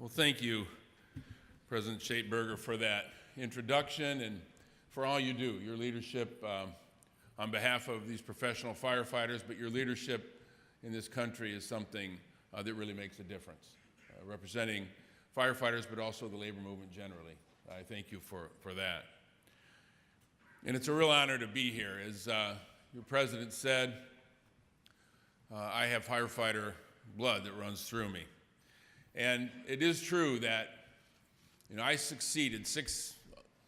Well, thank you, President Schaetberger, for that introduction and for all you do, your leadership on behalf of these professional firefighters, but your leadership in this country is something that really makes a difference, representing firefighters, but also the labor movement generally. I thank you for that. And it's a real honor to be here. As your president said, I have firefighter blood that runs through me. And it is true that, I succeeded 6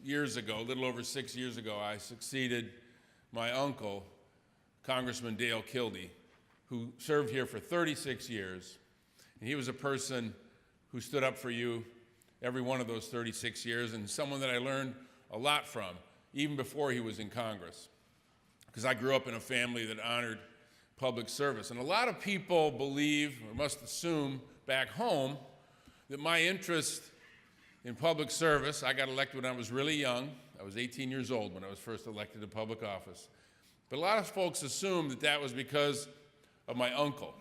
years ago, a little over 6 years ago, I succeeded my uncle, Congressman Dale Kildee, who served here for 36 years. And he was a person who stood up for you every one of those 36 years, and someone that I learned a lot from, even before he was in Congress. Because I grew up in a family that honored public service. And a lot of people believe, or must assume back home, that my interest in public service, I got elected when I was really young. I was 18 years old when I was first elected to public office. But a lot of folks assume that that was because of my uncle.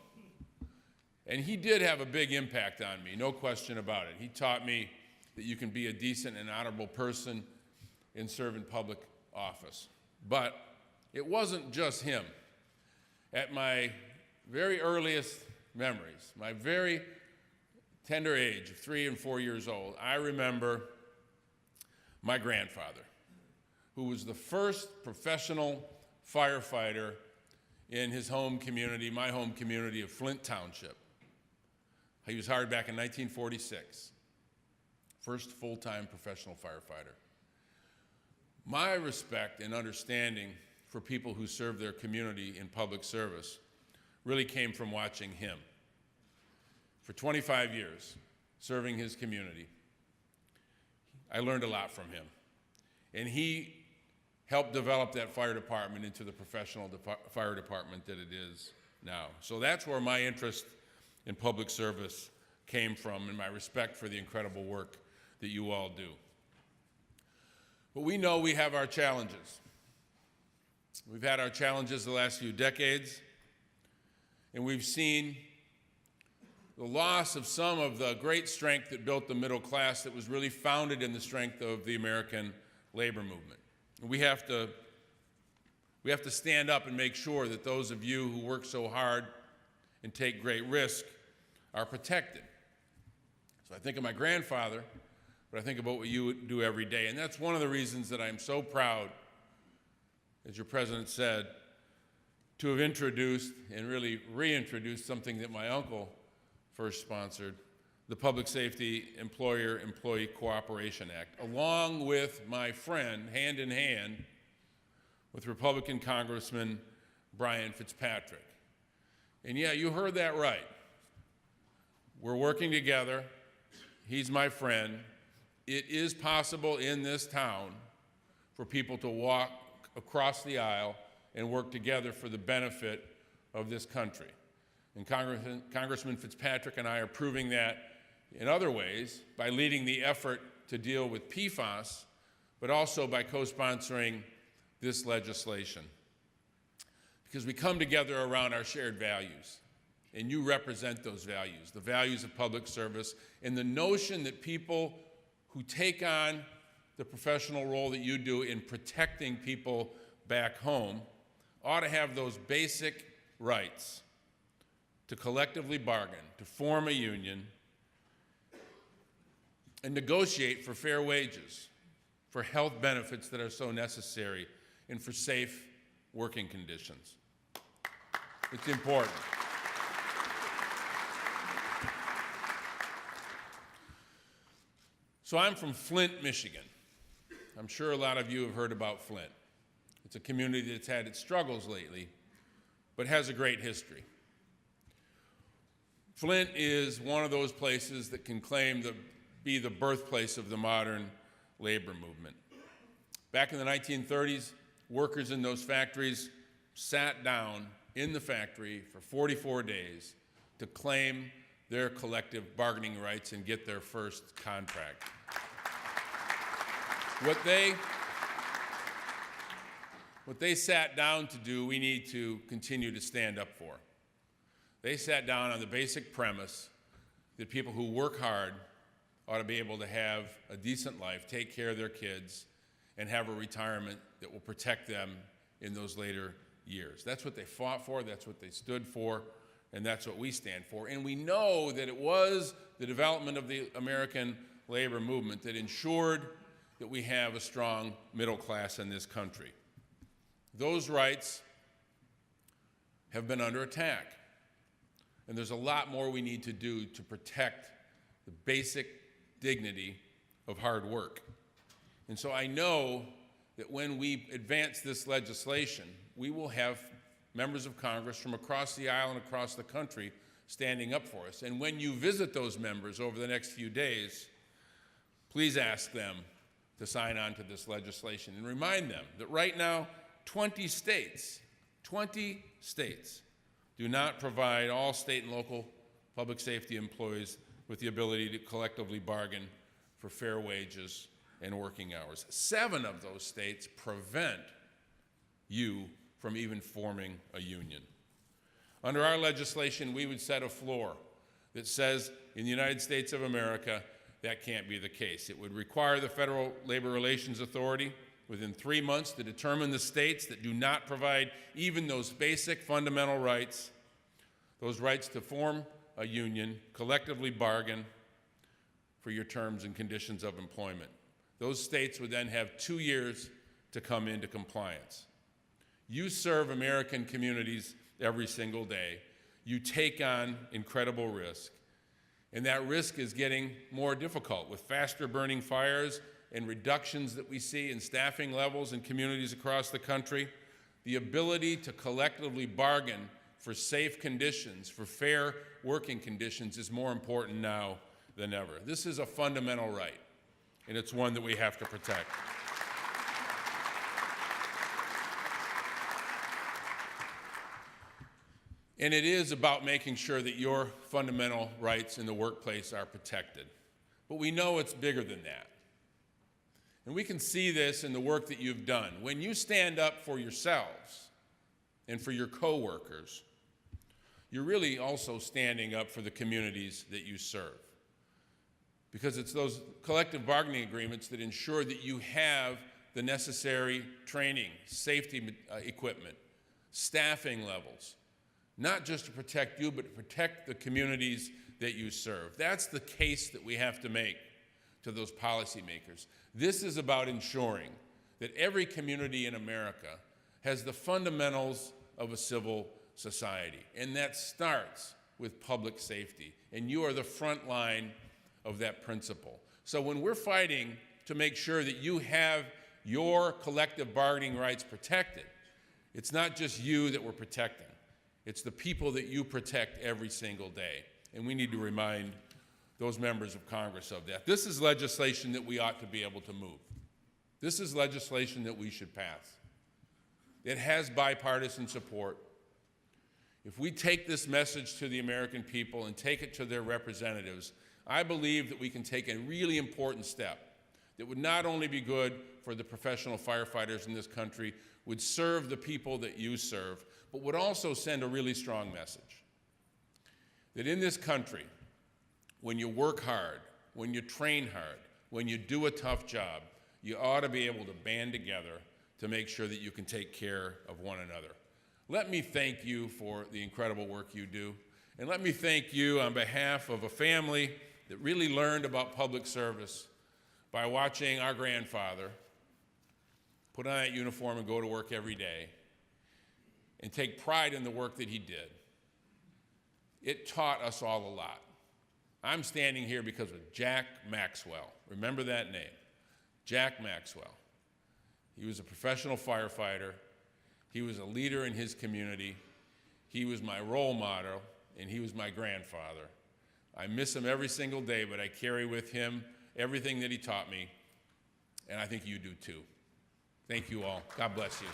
And he did have a big impact on me, no question about it. He taught me that you can be a decent and honorable person in serving public office. But it wasn't just him. At my very earliest memories, my very tender age of 3 and 4 years old, I remember my grandfather, who was the first professional firefighter in his home community, my home community of Flint Township. He was hired back in 1946, first full-time professional firefighter. My respect and understanding for people who serve their community in public service really came from watching him. For 25 years, serving his community, I learned a lot from him. And he helped develop that fire department into the professional fire department that it is now. So that's where my interest in public service came from, and my respect for the incredible work that you all do. But we know we have our challenges. We've had our challenges the last few decades, and we've seen the loss of some of the great strength that built the middle class that was really founded in the strength of the American labor movement. And we have to stand up and make sure that those of you who work so hard and take great risk are protected. So I think of my grandfather, but I think about what you do every day. And that's one of the reasons that I'm so proud, as your president said, to have introduced and really reintroduced something that my uncle first sponsored, the Public Safety Employer-Employee Cooperation Act, along with my friend, hand in hand, with Republican Congressman Brian Fitzpatrick. And yeah, you heard that right. We're working together. He's my friend. It is possible in this town for people to walk across the aisle and work together for the benefit of this country. And Congressman Fitzpatrick and I are proving that in other ways by leading the effort to deal with PFAS, but also by co-sponsoring this legislation. Because we come together around our shared values, and you represent those values, the values of public service, and the notion that people who take on the professional role that you do in protecting people back home ought to have those basic rights to collectively bargain, to form a union, and negotiate for fair wages, for health benefits that are so necessary, and for safe working conditions. It's important. So I'm from Flint, Michigan. I'm sure a lot of you have heard about Flint. It's a community that's had its struggles lately, but has a great history. Flint is one of those places that can claim to be the birthplace of the modern labor movement. Back in the 1930s, workers in those factories sat down in the factory for 44 days to claim their collective bargaining rights and get their first contract. What they sat down to do, we need to continue to stand up for. They sat down on the basic premise that people who work hard ought to be able to have a decent life, take care of their kids, and have a retirement that will protect them in those later years. That's what they fought for, that's what they stood for, and that's what we stand for. And we know that it was the development of the American labor movement that ensured that we have a strong middle class in this country. Those rights have been under attack, and there's a lot more we need to do to protect the basic dignity of hard work. And so I know that when we advance this legislation, we will have members of Congress from across the aisle and across the country standing up for us. And when you visit those members over the next few days, please ask them to sign on to this legislation and remind them that right now, 20 states do not provide all state and local public safety employees with the ability to collectively bargain for fair wages and working hours. 7 of those states prevent you from even forming a union. Under our legislation, we would set a floor that says in the United States of America, that can't be the case. It would require the Federal Labor Relations Authority within 3 months to determine the states that do not provide even those basic fundamental rights, those rights to form a union, collectively bargain for your terms and conditions of employment. Those states would then have 2 years to come into compliance. You serve American communities every single day. You take on incredible risk. And that risk is getting more difficult with faster burning fires and reductions that we see in staffing levels in communities across the country. The ability to collectively bargain for safe conditions, for fair working conditions, is more important now than ever. This is a fundamental right, and it's one that we have to protect. And it is about making sure that your fundamental rights in the workplace are protected. But we know it's bigger than that. And we can see this in the work that you've done. When you stand up for yourselves and for your coworkers, you're really also standing up for the communities that you serve. Because it's those collective bargaining agreements that ensure that you have the necessary training, safety equipment, staffing levels, not just to protect you, but to protect the communities that you serve. That's the case that we have to make to those policymakers. This is about ensuring that every community in America has the fundamentals of a civil society, and that starts with public safety, and you are the front line of that principle. So when we're fighting to make sure that you have your collective bargaining rights protected, it's not just you that we're protecting. It's the people that you protect every single day. And we need to remind those members of Congress of that. This is legislation that we ought to be able to move. This is legislation that we should pass. It has bipartisan support. If we take this message to the American people and take it to their representatives, I believe that we can take a really important step that would not only be good for the professional firefighters in this country, would serve the people that you serve, but would also send a really strong message. That in this country, when you work hard, when you train hard, when you do a tough job, you ought to be able to band together to make sure that you can take care of one another. Let me thank you for the incredible work you do, and let me thank you on behalf of a family that really learned about public service by watching our grandfather put on that uniform and go to work every day and take pride in the work that he did. It taught us all a lot. I'm standing here because of Jack Maxwell. Remember that name, Jack Maxwell. He was a professional firefighter. He was a leader in his community. He was my role model, and he was my grandfather. I miss him every single day, but I carry with him everything that he taught me, and I think you do too. Thank you all. God bless you.